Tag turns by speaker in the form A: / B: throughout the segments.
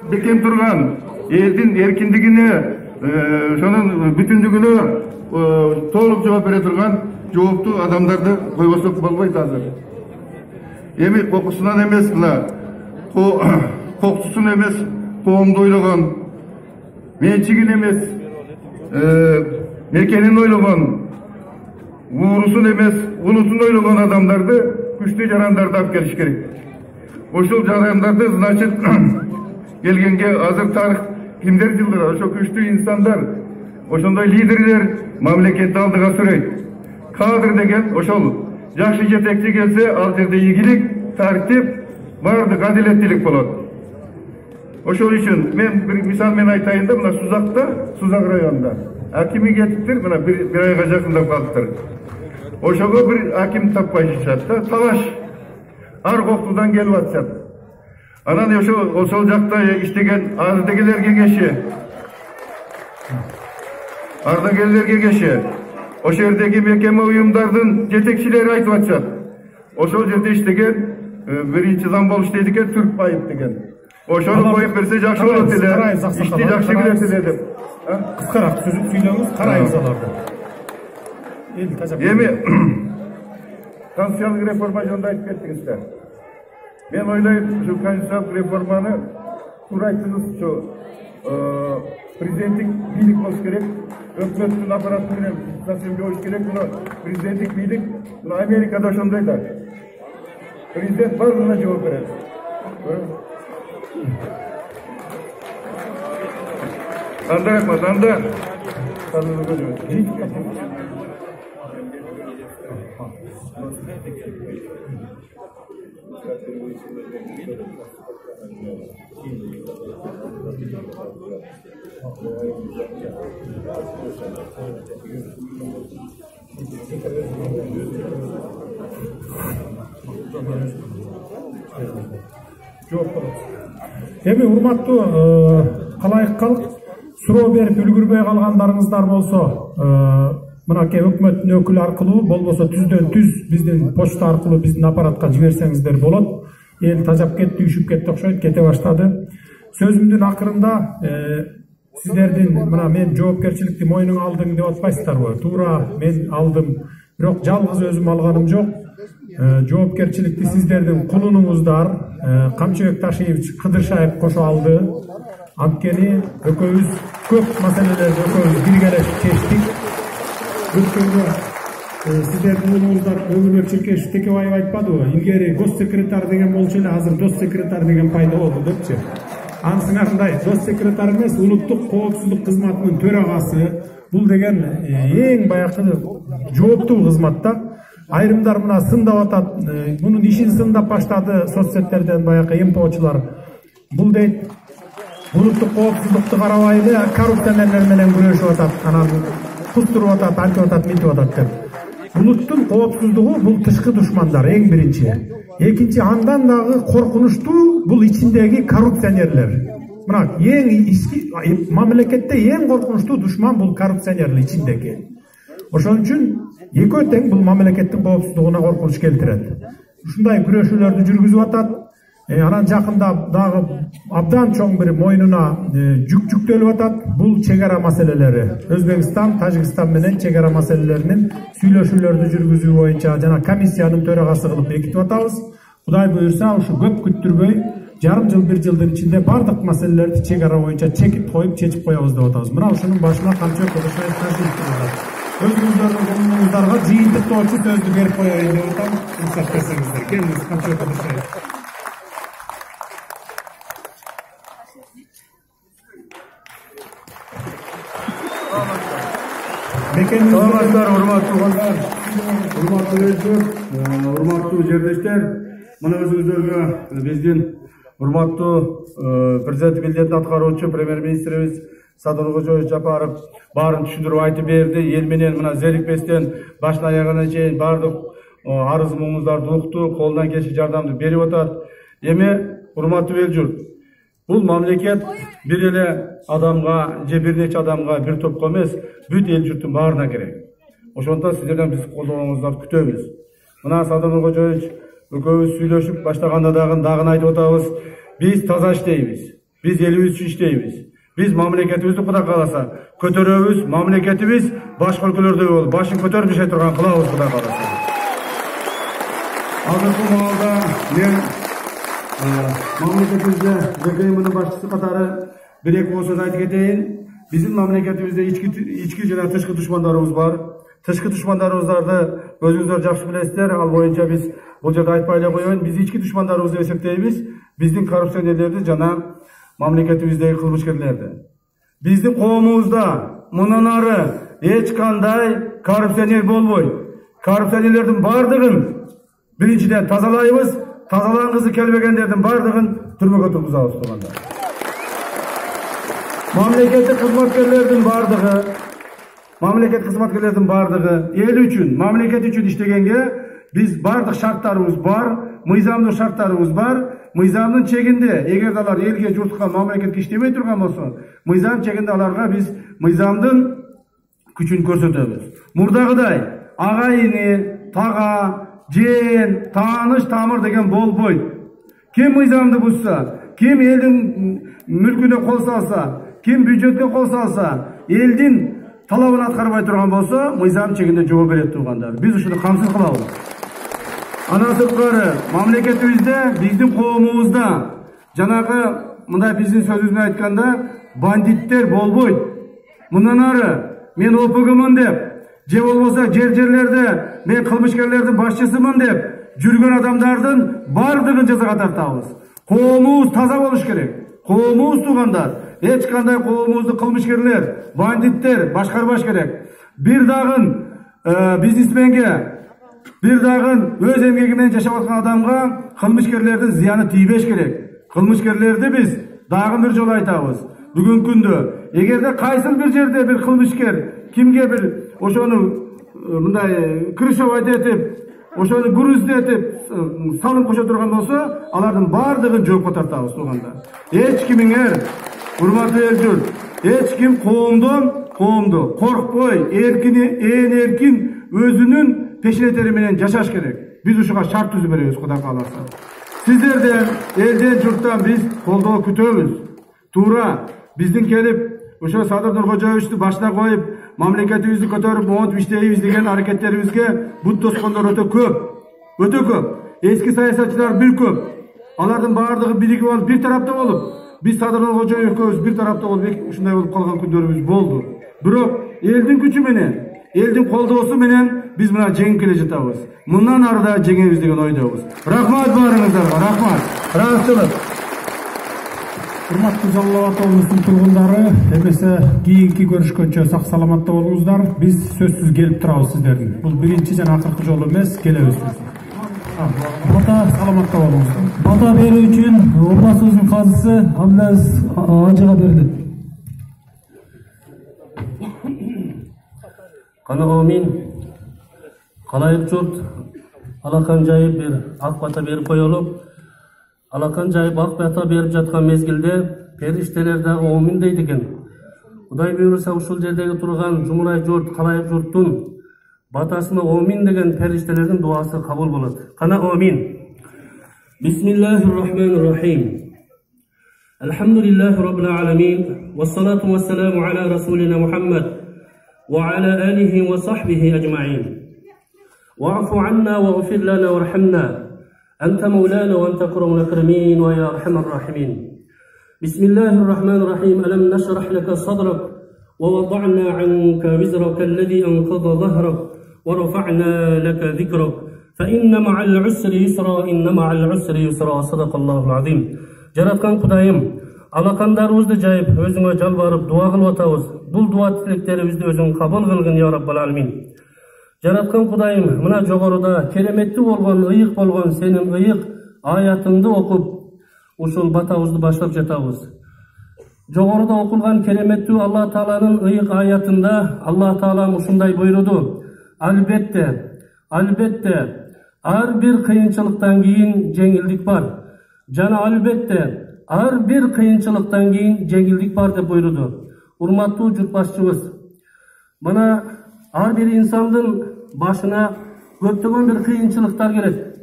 A: Бекем турган элдин эркиндигине, ошонун бүтүндүгүнө толук жооп бере турган жооптуу адамдарды койбосок болбойт азыр. Эми кокусунан эмес, мына кокусун эмес, коомду ойлогон, менчигин эмес, мекенин ойлогон, уурусун эмес, улутун ойлогон адамдарды, күчтүү жарандарды алып келиш керек. Ошол жарандарды, значит, келгенге азыр тарых кимдер жылдыр, ошо күчтүү инсандар, ошондой лидерлер мамлекетти алдыга сүрөйт. Кадр деген ошол жакшы жетекчи келсе, ал жерде ийгилик, тартип, баардык адилеттүүлүк болот. Ошол үчүн мен бир мисал менен айтайын да, мына Сузакта, Сузак районунда акими кетиптир, мына бир айга жакындап калыптыр. Ошого бир аким таппай жатышат да, талаш. Ар коктудан келип атышат. Анан ошол жакта иштеген ардагерлер кеңеши, ошол жердеги мекеме уюмдардын жетекчилери айтып атышат. Ошол жерде иштеген биринчи зам болуп иштейт экен, Түркбаев деген. Ошону коюп берсе жакшы болот эле, ишти жакшы билет эле деп.
B: Кыскараак сүйлөңүз, карайбыз аларды.
A: Эми конституциялык реформа жөнүндө айтып кеттиңиздер. Мен ойлойм, ушу конституциялык реформаны туура айттыңыз, ушу президенттик бийлик болуш керек, өкмөттүн аппараты менен совсем болуш керек. Мына президенттик бийлик, мына Америкада ошондой да. Президент бардыгына жооп берет. Анда рахмат, анда
B: Эми урматтуу калайык калк, суроо берип үлгүрбөй калгандарыңыздар болсо, мынакей өкмөттүн өкүлү аркылуу, болбосо түздөн түз биздин почта аркылуу биздин аппаратка жиберсеңиздер болот. Эл тажап кетти, үшүп кетти окшойт, кете баштады. Сөзүмдүн акырында сиздердин, мына мен жоопкерчиликти мойнуңа алдың деп атпайсыздарбы? Туура мен алдым, бирок жалгыз өзүм алганым жок. Жоопкерчиликти сиздердин кулунуңуздар Камчыбек Ташиевич Кыдыршаев кошо алды. Анткени экөөбүз көп маселелерди экөөбүз биргелешип чечтик. Өткөндө сиздердин улуңуздар Өмүрбек Чиркешев Текебаев айтпадыбы? Илгери госсекретарь деген болчу эле, азыр дос-секретарь деген пайда болду депчи. Анысың артында дос-секретарь эмес, улуттук коопсуздук кызматынын төрагасы. Бул деген эң баягы жооптуу кызмат да. Айрымдар мына сындап атат, мунун ишин сындап баштады соцсеттерден баягы эмпоочулар. Бул дейт, улуттук коопсуздукту карабай эле коррупционерлер менен күрөшүп атат, анан кустуруп атат, антип атат, мынтип атат деп. Улуттун коопсуздугу бул тышкы душмандар эң биринчи. Экинчи, андан дагы коркунучтуу бул ичиндеги коррупционерлер. Мына эң мамлекетте эң коркунучтуу душман бул коррупционерлер ичиндеги. Ошон үчүн экөө тең бул мамлекеттин коопсуздугуна коркунуч келтирет. Ушундай күрөшүүлөрдү жүргүзүп атат. Анан жакында дагы абдан чоң бир мойнуна жүктөлүп атат. Бул чек ара маселелери. Өзбекстан, Тажикстан менен чек ара маселелеринин сүйлөшүүлөрдү жүргүзүү боюнча жана комиссиянын төрагасы кылып бекитип атабыз. Кудай буйрса, ушу көп күттүрбөй, жарым жыл, бир жылдын ичинде бардык маселелерди чек ара боюнча чекип коюп, чечип коебуз деп атабыз. Мына ушунун башына Камчыбек Кыдыршаев өзүңүздөрдүн колуңуздарга жыйынтыктоочу сөздү берип коеюн деп атам. Уруксат берсеңиздер. Келиңиз, Камчыбек Кыдыршаев.
C: Саламатсыздар, урматтуу туугандар, урматтуу элчилер, урматтуу жердештер. Мына өзүңүздөргө биздин урматтуу президент милдетин аткаруучу премьер-министрибиз Садыр Жапаров баарын түшүндүрүп айтып берди. Эл менен мына зерикпестен башынан аягына чейин баардык арыз муңуңуздарды укту, колунан келишинче жардамды берип атат. Эми урматтуу эл журт, бул мамлекет бир эле адамга же бир нече адамга, бир топко эмес, бүт эл журттун баарына керек. Ошондон сиздерден биз колдооңуңуздарды күтөбүз. Мына Садыр Нуркожоевич экөөбүз сүйлөшүп баштаганда дагы айтып атабыз. Биз таза иштейбиз. Biz elimiz üçün iштейбиz. Biz mamlaketimizni Xudo kalasa көтөрөбүз, mamlaketimiz başka ülkelerde болуп, başın көтөрүп жашай турган кылабыз Xudo kalasa. Азыркы маалда мен mamleketimizde ЖКМ'nin başçısı қатары bir-екі söz айтып кетейин. Bizim mamleketimizde içki жана тышкы düşmanlarımız var. Тышкы düşmanlarımızды өзүңүздөр жакшы билесиздер. Ал боюнча биз бул жерде айтпай эле коеюн. Биз ички düşmanlarыбызды эсептейбиз. Биздин коррупционерлерди жана mamleketimizdeki kılmışkerlerdi. Bizdin koğumuzda mından ары eç kanday korrupsioner bolboy. Korrupsionerlerden bardığın birinciden tazalayımız, tazalanğızı kelbegenlerden bardığın türmöge turguzabız turganda. Mamleketlik hizmetkerlerden bardığı, el üçün, mamleket üçün işlegenge biz bardıq şartlarımız var, mıyzamdıq şartlarımız var. Mıyzamdın çeginde, eğer dalar elge, jurtqa, mamleketke işlemey turgan bolsun, mıyzam çeginde alarga biz mıyzamdın küçün körсөтөбүz. Murdagıday, agayini, taga, jen, tanış, tamır degen bolboyt. Kim mıyzamdı buzsa, kim eldin mülküne kol salsa, kim büdjetke kol salsa, eldin talabını atkarбай turgan bolsa, mıyzam çeginde жооп берет turganдар. Biz uşunu kamsız kılabız. Ana sırtları, mamleketimizde, bizim koğumuzda, janagı, mınday bizim sözümüzde aytkanda, banditler bolboyt. Mından ары, men OPG-mын dep, je bolbosa жерlerde, men kılmışkerlerдің başçısımын dep, жүрген адамдардын бардығын жазаға тартабыз. Koğumuz taza boluş керек. Koğumuz tuğandar, eç kanday koğumuzdu kılmışkerler, banditler, başkarbaş керек. Bir dağın biznesmenge, bir dağın öz emgegimen жашап аткан адамга кылмышкерлердин зыяны тийбеш керек. Кылмышкерлерди biz дагы bir жолу айтабыз. Бүгүнкү күндө эгерде кайсыл bir жерде bir кылмышкер кимге bir ошону мындай крышевать этип, ошону груз этип салым кошо турган болсо, алардын бардыгын жоопко тартабыз туугандар. Эч кимиңер, урматтуу эл журт, эч ким коомду коркпой, эркин өзүнүн peşine teriminen yaşaş gerek. Biz uşuğa şart tüzü veriyoruz Xudo kalasa. Sizlerden, elden, jurttan biz koldağı kütөбүz. Tuğra, bizdin kelip, uşuğa Sadır Nurkojoyevичти başına koyup, mamleketimizni kötörüp, moğutup işleyimiz degen hareketlerimizge but toskonlar öte köp. Eski sayasatçılar bir köp. Alardın bağırdığı birigi olup, bir tarafta olup, biz Sadır Nurkojoyev ekөөбүz bir tarafta olup, uşunday olup kalgan kündörümüz boldu. Bирок, eldin küçü menen, eldin koldoğusu menen, biz buna жеңип келе жатабыз. Мындан ары да жеңебиз деген ойдобуз. Рахмат барыңыздарга, рахмат. Ыраазычылык.
B: Урматтуу Жалал Абад облусунун тургундары, эмесе кийинки көрүшкөнчө сак саламатта болуңуздар. Биз сөзсүз келип турабыз сиздердин. Бул биринчи жана акыркы жолу эмес, келебиз. Бата саламатта болуңуздар.
D: Бата берүү үчүн областыбыздын казысы Абдулазиз Ажыга берилет.
E: Кана амин. Kalayık jurt alakan jayıp bir akbata berip koyulup, alakan jayıp akbata berip жатқан mezgilde perişteler de amin deydiken. Kuday buyursa uşul jerdegi turgan Jumuray jurt, kalayık jurttun batasına amin degen periştelerдің duası kabul bolat. Kana amin. Bismillahirrahmanirrahim. Elhamdülillahi Rabbil alamin. Vessalatu vesselamu ala Rasulina Muhammed ve ala alihi ve sahbihi ecma'in. واعف عنا واغفر لنا وارحمنا أنت مولانا وأنت أكرم الأكرمين ويا أرحم الراحمين. بسم الله الرحمن الرحيم. ألم نشرح لك صدرك ووضعنا عنك وزرك الذي أنقض ظهرك ورفعنا لك ذكرك فإن مع العسر يسرا إن مع العسر يسرا صدق الله العظيم. Жараткан Кудайым, алакандарыбызды жайып, өзүңө жалбарып, дуа кылып атабыз. Бул дуа тилектерибизди өзүң кабыл кылгын я Раббал Аламин. Жараткан Кудайым, мына жогоруда кереметти болгон, ыйык болгон сенин ыйык аятыңды окуп, ушул батабызды баштап жатабыз. Жогоруда окулган кереметтүү Аллах Тааланын ыйык аятында Аллах Таалам ушундай буйруду. Албетте, ар бир кыйынчылыктан кийин жеңилдик бар. Жана албетте, ар бир кыйынчылыктан кийин жеңилдик бар деп буйруду. Урматтуу журтбашчыбыз, мына ар бир инсандын башына көптөгөн бир кыйынчылыктар келет.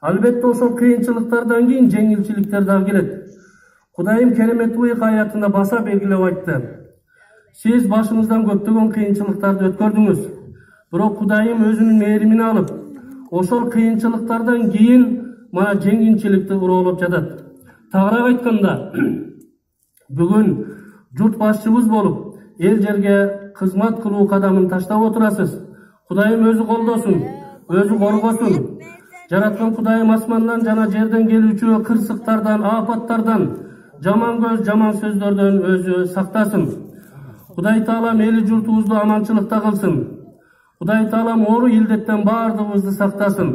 E: Албетте ошол кыйынчылыктардан кийин жеңилчиликтер дагы келет. Kudayım keremeтлүү hikayatında basa belgilеп айтты. Siz başınızdan көптөгөн кыйынчылыктарды өткөрдүңүз. Бирок Kudayım өзүнүн мээримине алып, ошол кыйынчылыктардан кийин мана жеңилчиликти уроолоп жатат. Тагыраак айтканда, бүгүн журт башчыбыз болуп, эл жерге кызмат кылуу кадамын таштап отурасыз. Kudayım өзү колдосун, өзү коргосун. Жараткан Kudayım асмандан жана жерден келүүчү кырсыктардан, апаттардан, жаман көз, жаман сөздөрдөн өзү сактасын. Кудай Таалам эли журтубузду аманчылыкта кылсын. Кудай Таалам оору илдеттен баардыгыбызды сактасын.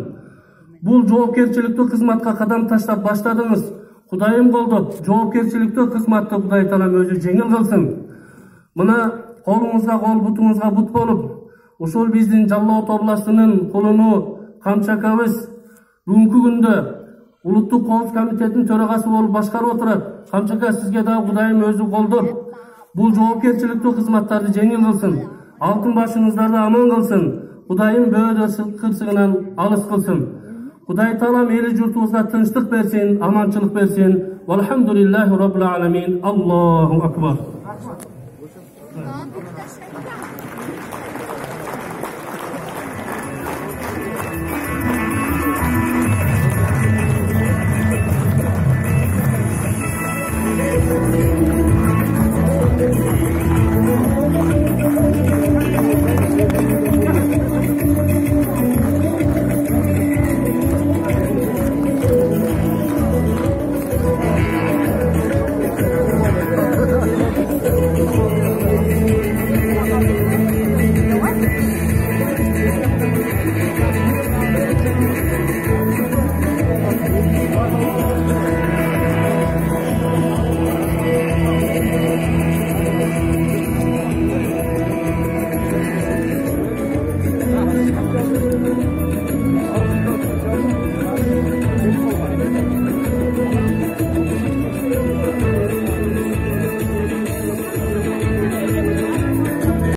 E: Бул жоопкерчиликтүү кызматка кадам таштап баштадыңыз. Kudayım колдоп, жоопкерчиликтүү кызматты Кудай Таалам өзү жеңил кылсын. Мына колуңузга кол, бутуңузга бут болуп, ушул биздин Жалал Абад областынын кулуну Камчакабыз бүгүнкү күндө Улуттук Коопсуздук комитетинин төрагасы болуп башкарып отурат. Камчака, сизге дагы Кудайым өзү колдоп, бул жоопкерчиликтүү кызматтарды жеңил кылсын. Алтын башыңыздарды аман кылсын. Кудайым бөөдө кырсыгынан алыс кылсын. Кудай Таалам эли журтубузга тынчтык берсин, аманчылык берсин. Валхамдулиллахи раббил аламин. Аллаху акбар.